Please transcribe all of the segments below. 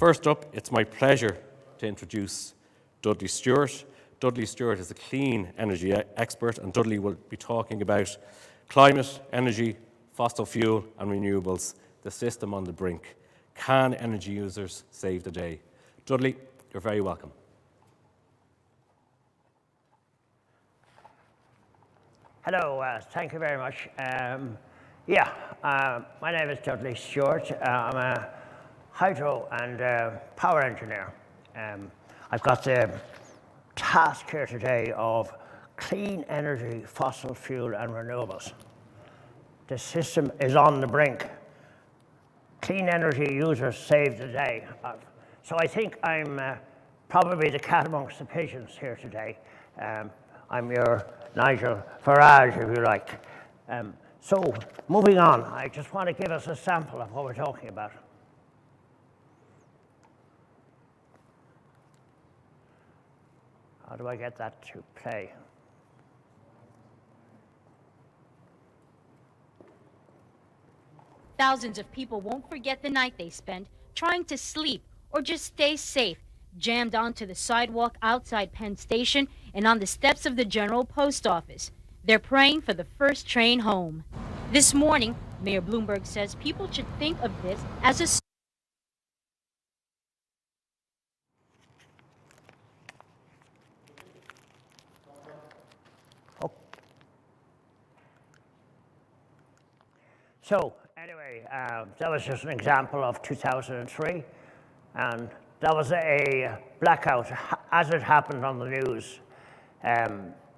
first up, it's my pleasure to introduce Dudley Stewart. Dudley Stewart is a clean energy expert, and Dudley will be talking about climate, energy, fossil fuel and renewables, the system on the brink. Can energy users save the day? Dudley, you're very welcome. Hello, thank you very much. My name is Dudley Stewart. I'm a hydro and power engineer. I've got the task here today of clean energy, fossil fuel and renewables. The system is on the brink. Clean energy users save the day. So I think I'm probably the cat amongst the pigeons here today. I'm your Nigel Farage, if you like. So moving on, I just want to give us a sample of what we're talking about. How do I get that to play? Thousands of people won't forget the night they spent trying to sleep or just stay safe, jammed onto the sidewalk outside Penn Station and on the steps of the General Post Office. They're praying for the first train home. This morning, Mayor Bloomberg says people should think of this as a So anyway, that was just an example of 2003, and that was a blackout as it happened on the news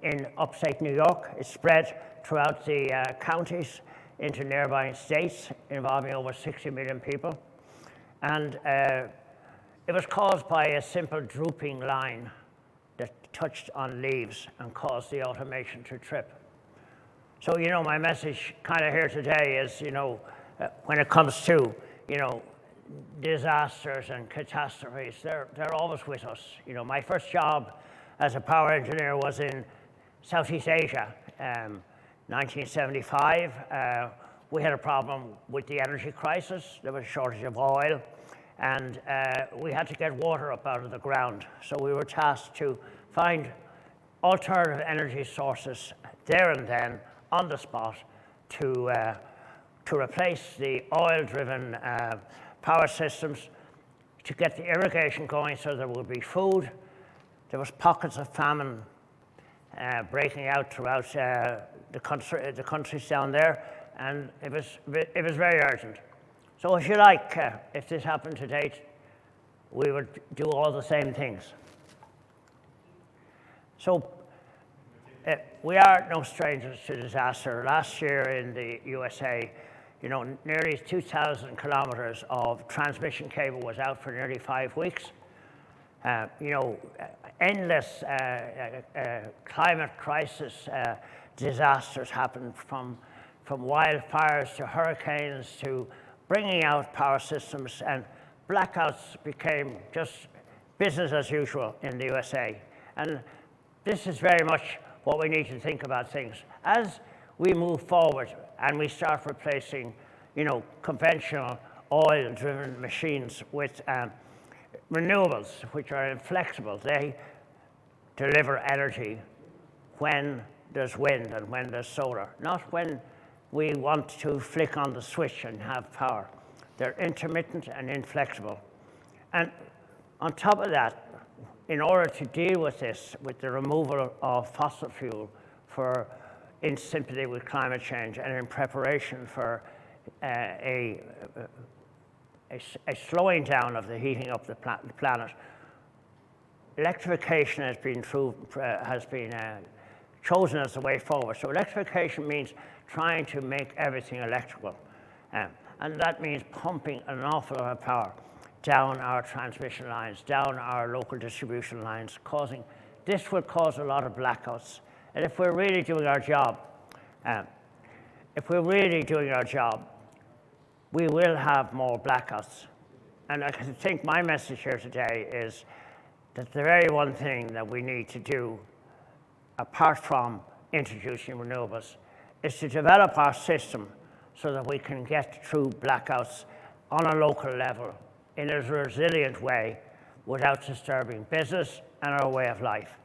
in upstate New York. It spread throughout the counties into nearby states, involving over 60 million people. And it was caused by a simple drooping line that touched on leaves and caused the automation to trip. So, my message kind of here today is, when it comes to, disasters and catastrophes, they're always with us. My first job as a power engineer was in Southeast Asia. 1975, we had a problem with the energy crisis. There was a shortage of oil, and we had to get water up out of the ground. So we were tasked to find alternative energy sources there and then, on the spot, to replace the oil-driven power systems, to get the irrigation going so there would be food. There was pockets of famine breaking out throughout the countries down there, and it was very urgent. So if you like, if this happened to date, we would do all the same things. So we are no strangers to disaster. Last year in the USA, nearly 2,000 kilometers of transmission cable was out for nearly 5 weeks. Endless climate crisis disasters happened, from wildfires to hurricanes to bringing out power systems, and blackouts became just business as usual in the USA. And this is very much what we need to think about things. As we move forward and we start replacing, conventional oil-driven machines with renewables, which are inflexible. They deliver energy when there's wind and when there's solar, not when we want to flick on the switch and have power. They're intermittent and inflexible. And on top of that, in order to deal with this, with the removal of fossil fuel in sympathy with climate change and in preparation for a slowing down of the heating up the planet, electrification has been chosen as the way forward. So electrification means trying to make everything electrical. And that means pumping an awful lot of power down our transmission lines, down our local distribution lines, this will cause a lot of blackouts. And if we're really doing our job, we will have more blackouts. And I think my message here today is that the very one thing that we need to do, apart from introducing renewables, is to develop our system so that we can get through blackouts on a local level in a resilient way without disturbing business and our way of life.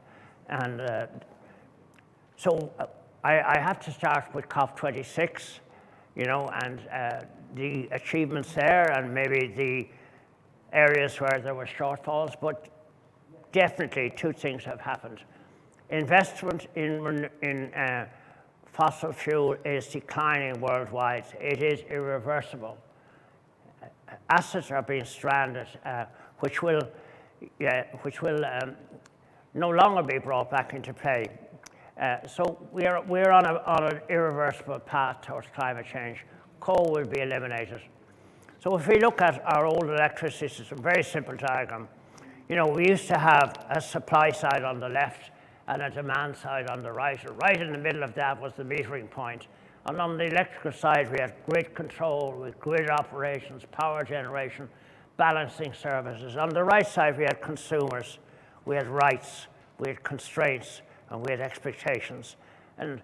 And so I have to start with COP26, you know, and the achievements there and maybe the areas where there were shortfalls, but definitely two things have happened. Investment in fossil fuel is declining worldwide. It is irreversible. Assets are being stranded, which will no longer be brought back into play. So we're on an irreversible path towards climate change. Coal will be eliminated. So if we look at our old electricity system, very simple diagram, you know, we used to have a supply side on the left and a demand side on the right. Right in the middle of that was the metering point. And on the electrical side, we had grid control with grid operations, power generation, balancing services. On the right side, we had consumers, we had rights, we had constraints, and we had expectations. And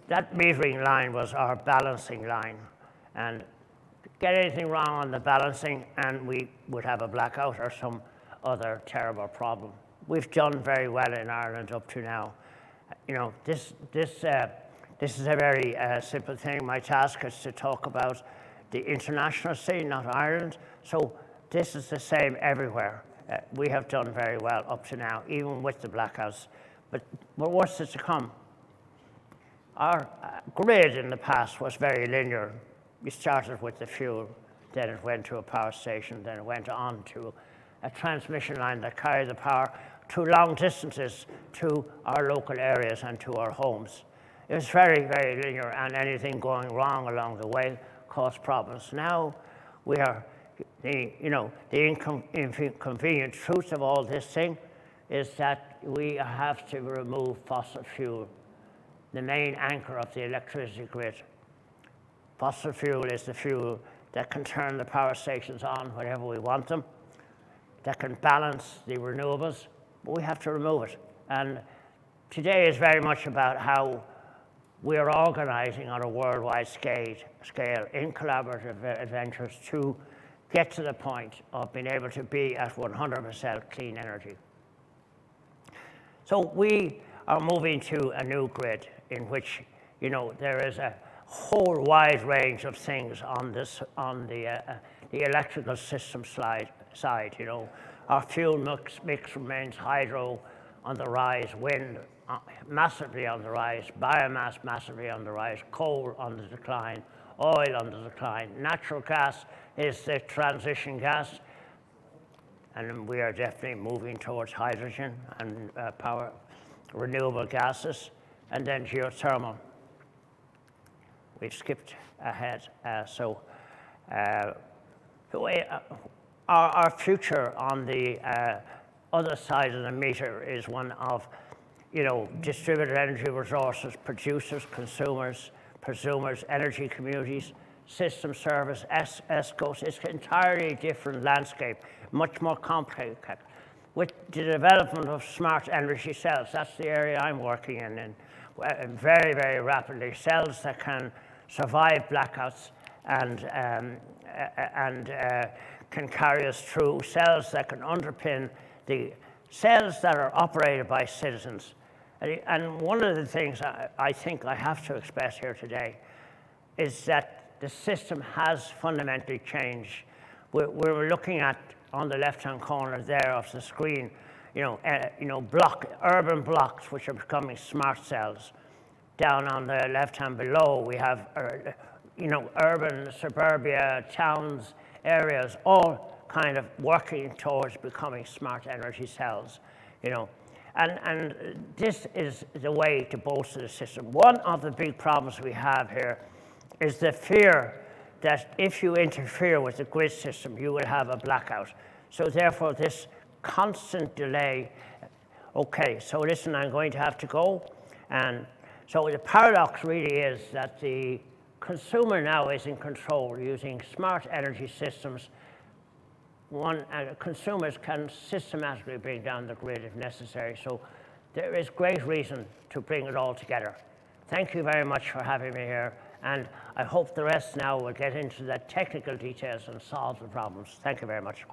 that metering line was our balancing line. And get anything wrong on the balancing, and we would have a blackout or some other terrible problem. We've done very well in Ireland up to now. You know, this is a very simple thing. My task is to talk about the international scene, not Ireland. So this is the same everywhere. We have done very well up to now, even with the blackouts. But what's to come? Our grid in the past was very linear. We started with the fuel, then it went to a power station, then it went on to a transmission line that carried the power to long distances to our local areas and to our homes. It was very, very linear, and anything going wrong along the way caused problems. Now we are, the inconvenient truth of all this thing is that we have to remove fossil fuel, the main anchor of the electricity grid. Fossil fuel is the fuel that can turn the power stations on whenever we want them, that can balance the renewables, but we have to remove it. And today is very much about how we are organizing on a worldwide scale in collaborative adventures to get to the point of being able to be at 100% clean energy. So we are moving to a new grid in which, you know, there is a whole wide range of things on the electrical system side. You know, our fuel mix remains hydro on the rise, wind massively on the rise, biomass massively on the rise, coal on the decline, oil on the decline. Natural gas is the transition gas, and we are definitely moving towards hydrogen and power, renewable gases, and then geothermal. We've skipped ahead. Our future on the other side of the meter is one of, you know, distributed energy resources, producers, consumers, prosumers, energy communities, system service, ESCOs. It's an entirely different landscape, much more complicated. With the development of smart energy cells, that's the area I'm working in very, very rapidly. Cells that can survive blackouts and can carry us through, cells that can underpin the cells that are operated by citizens. And one of the things I think I have to express here today is that the system has fundamentally changed. We're looking at, on the left-hand corner there of the screen, urban blocks which are becoming smart cells. Down on the left-hand below, we have, urban, suburbia, towns, areas, all kind of working towards becoming smart energy cells, And this is the way to bolster the system. One of the big problems we have here is the fear that if you interfere with the grid system, you will have a blackout. So therefore, this constant delay. Okay, so listen, I'm going to have to go. And so the paradox really is that the consumer now is in control using smart energy systems. Consumers can systematically bring down the grid if necessary. So there is great reason to bring it all together. Thank you very much for having me here. And I hope the rest now will get into the technical details and solve the problems. Thank you very much.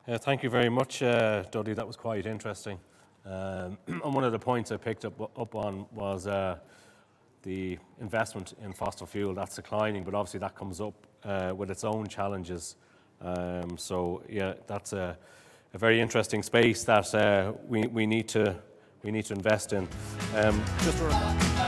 Thank you very much, Dudley. That was quite interesting. And one of the points I picked up on was the investment in fossil fuel. That's declining, but obviously that comes up with its own challenges. So yeah, that's a very interesting space that we need to invest in. Just a reminder.